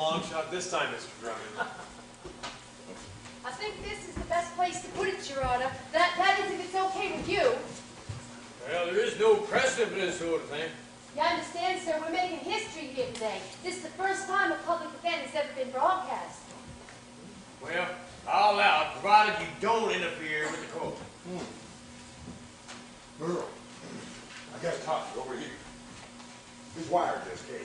long shot this time, Mr. Drummond. I think this is the best place to put it, Your Honor. That is, if it's okay with you. Well, there is no precedent for this sort of thing. You understand, sir, we're making history here today. This is the first time a public event has ever been broadcast. Well, I'll allow it, provided you don't interfere with the court. Merle, I got to talk to you over here. This wire just came.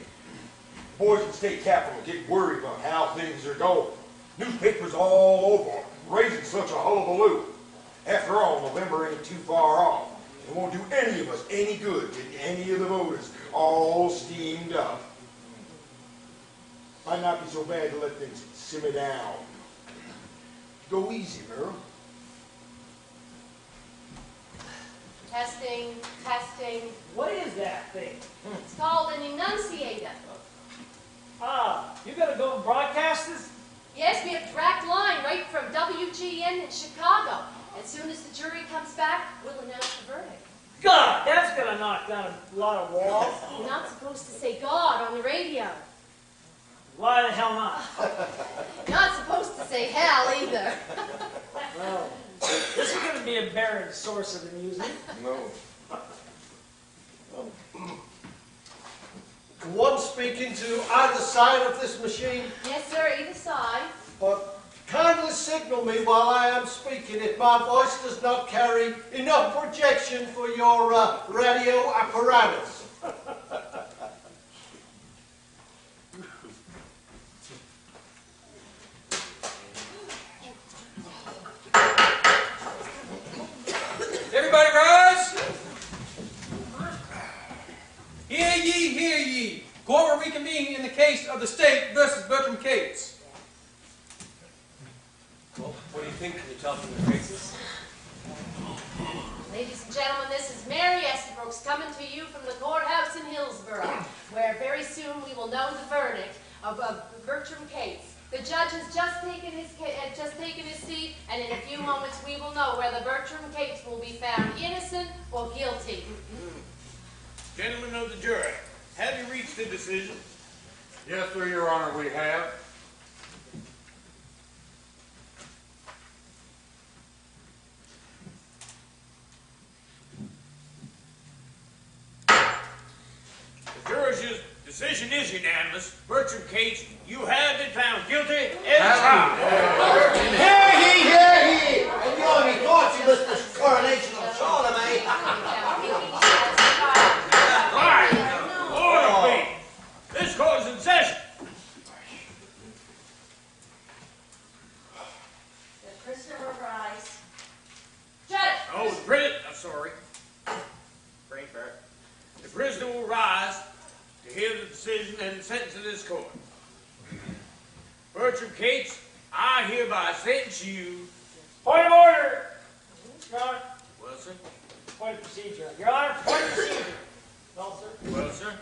The boys in the state capitol get worried about how things are going. Newspapers all over, raising such a hullabaloo. After all, November ain't too far off. It won't do any of us any good getting any of the voters all steamed up. Might not be so bad to let things simmer down. Go easy, Merle. Testing, testing. What is that thing? It's called an enunciator. Ah, you gotta go and broadcast this? Yes, we have direct line right from WGN in Chicago. As soon as the jury comes back, we'll announce the verdict. God, that's gonna knock down a lot of walls. You're not supposed to say God on the radio. Why the hell not? You're not supposed to say hell either. Well, this is gonna be a barren source of amusement. No. One speaking to either side of this machine, Yes, sir, either side. but kindly signal me while I am speaking if my voice does not carry enough projection for your radio apparatus. Everybody rise! Hear ye, hear ye. Court will reconvene in the case of the state versus Bertram Cates. Well, what do you think? Can you tell from the faces? Ladies and gentlemen, this is Mary Estabrook's coming to you from the courthouse in Hillsborough, where very soon we will know the verdict of Bertram Cates. The judge has just taken his seat, and in a few moments we will know whether Bertram Cates will be found innocent or guilty. Gentlemen of the jury, have you reached a decision? Yes, sir, Your Honor, we have. The jury's decision is unanimous. Bertram Cates, you have been found guilty and tried. Hear ye, hear ye! And you only thought you was the coronation of Charlemagne. Right. Order, please. This court is in session. The prisoner will rise. Judge! Oh, the prisoner, I'm sorry. Brain fart. The prisoner will rise to hear the decision and sentence of this court. Bertram Cates, I hereby sentence you. Point of order! Your Honor, Well, sir. point of procedure. Your Honor, point of procedure. No, sir. Well, sir.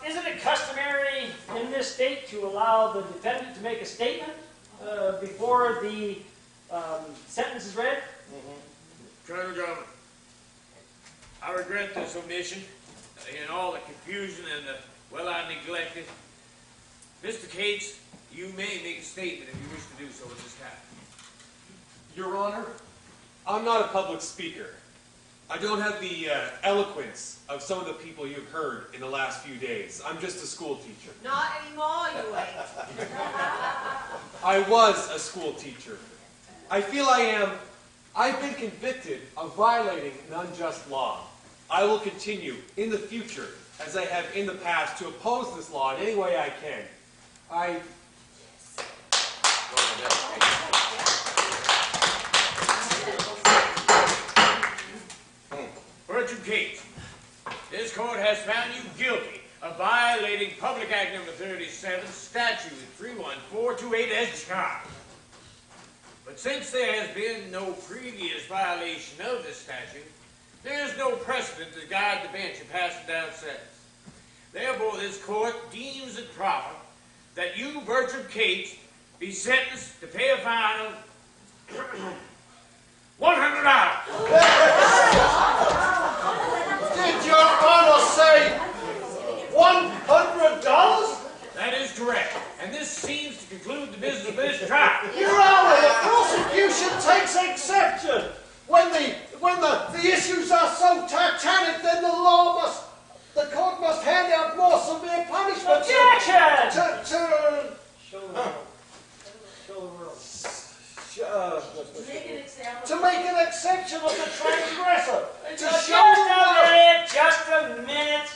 Isn't it customary in this state to allow the defendant to make a statement before the sentence is read? Colonel Drummond, I regret this omission in all the confusion and the, well, I neglected. Mr. Cates, you may make a statement if you wish to do so at this time. Your Honor, I'm not a public speaker. I don't have the eloquence of some of the people you've heard in the last few days. I'm just a school teacher. Not anymore, you ain't. I was a school teacher. I feel I've been convicted of violating an unjust law. I will continue in the future, as I have in the past, to oppose this law in any way I can. Bertram Cates, this court has found you guilty of violating Public Act Number 37, Statute 31428 as charged. But since there has been no previous violation of this statute, there is no precedent to guide the bench in passing down sentence. Therefore, this court deems it proper that you, Bertram Cates, be sentenced to pay a fine of $100. Did Your Honor say $100? That is correct. And this seems to conclude the business of this trial. Your Honor, the prosecution takes exception. When the issues are so titanic, then the court must hand out more severe punishment. Objection! To make an exception of the transgressor. Just a minute.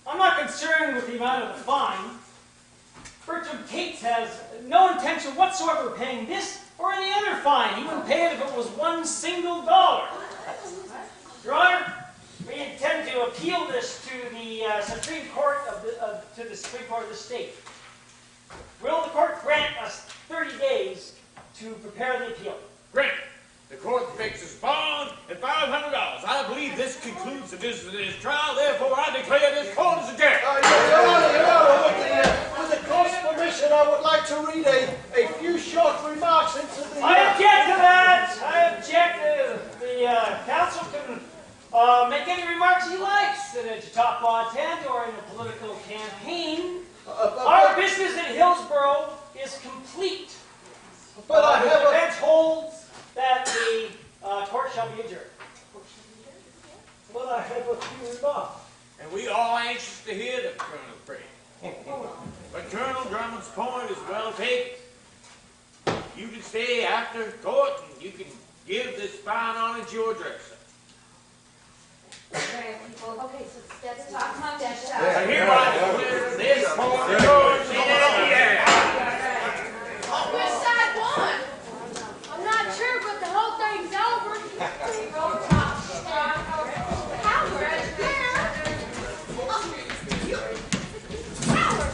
I'm not concerned with the amount of the fine. Bertram Cates has no intention whatsoever of paying this or any other fine. He wouldn't pay it if it was $1 single. Your Honor, we intend to appeal this to the Supreme Court of the state. Will the court grant us 30 days to prepare the appeal? Great. The court fixes bond at $500. I believe this concludes the business of this trial. Therefore, I declare this court as adjourned. Your Honor, with the court's permission, I would like to read a few short remarks into the... I object to that! I object to the counsel can make any remarks he likes to top content or in a political campaign. Our business in Hillsborough is complete. But I the have a... defense holds that the court shall be adjourned. But I have a few remarks. And we all anxious to hear them, Colonel Brady. But Colonel Drummond's point is well taken. You can stay after court and you can give this fine honor to your address. Okay, so that's talk among themselves. I hereby declare this court adjourned in the air. Which side won? I'm not sure, but the whole thing's over. Howard, there. Howard, there.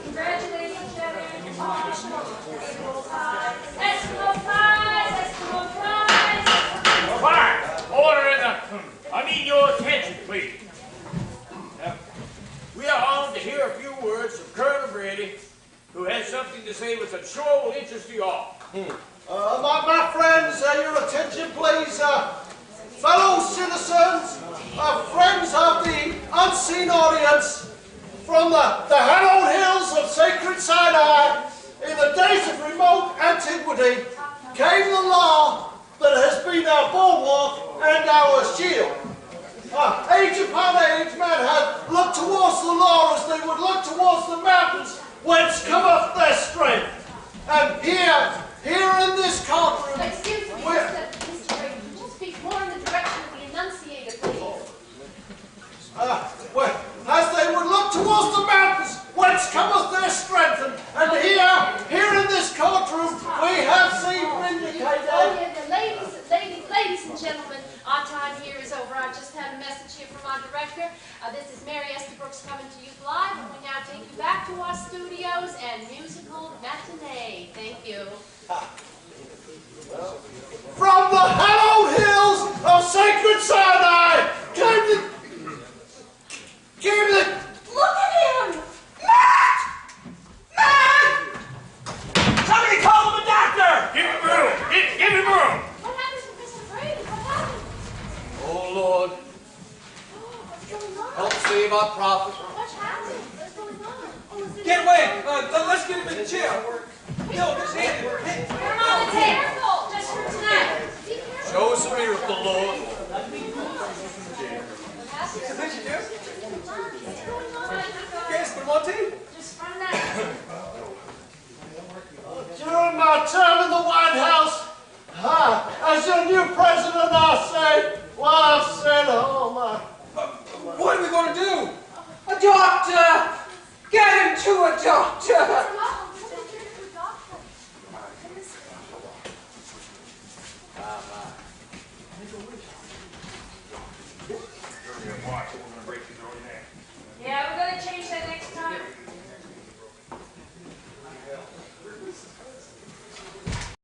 Congratulations, gentlemen. Eskimo pies, Eskimo pies. Quiet! Order in the... I need your attention, please. Now, we are honored to hear a few words from Colonel Brady, who has something to say which I'm sure will interest you all. My friends, your attention, please. Fellow citizens, friends of the unseen audience, from the hallowed hills of sacred Sinai, in the days of remote antiquity, came the law that has been our bulwark and our shield. Age upon age, men have looked towards the law as they would look towards the mountains whence cometh their strength. And here in this courtroom, Excuse me, Mr. Brady, could you speak more in the direction of the enunciator, please? as they would look towards the mountains whence cometh their strength. And here in this courtroom, we have seen vindicated. Oh, yeah, the ladies and gentlemen, our time here is over. I just had a message here from our director. This is Mary Estabrook's coming to you live, and we now take you back to our studios and musical matinee. Thank you. From the hallowed hills of sacred Sinai came the... Look at him! Somebody call him a doctor! Give him room! Give him room! What happened to Mr. Brady? What happened? Oh, Lord, Oh, what's going on? help save our prophet. What happened? What's going on? Oh, is it... Get away! Let's get him in the chair. No, just hand it. Come on, it's careful! Just for tonight. Be careful. Show us a miracle, Lord. What happened? What's going on? Yes, put him on tape. Just run that. During my term in the White House, as your new president, I've said, oh my. What are we going to do? A doctor! Get him to a doctor! Yeah, we're going to change that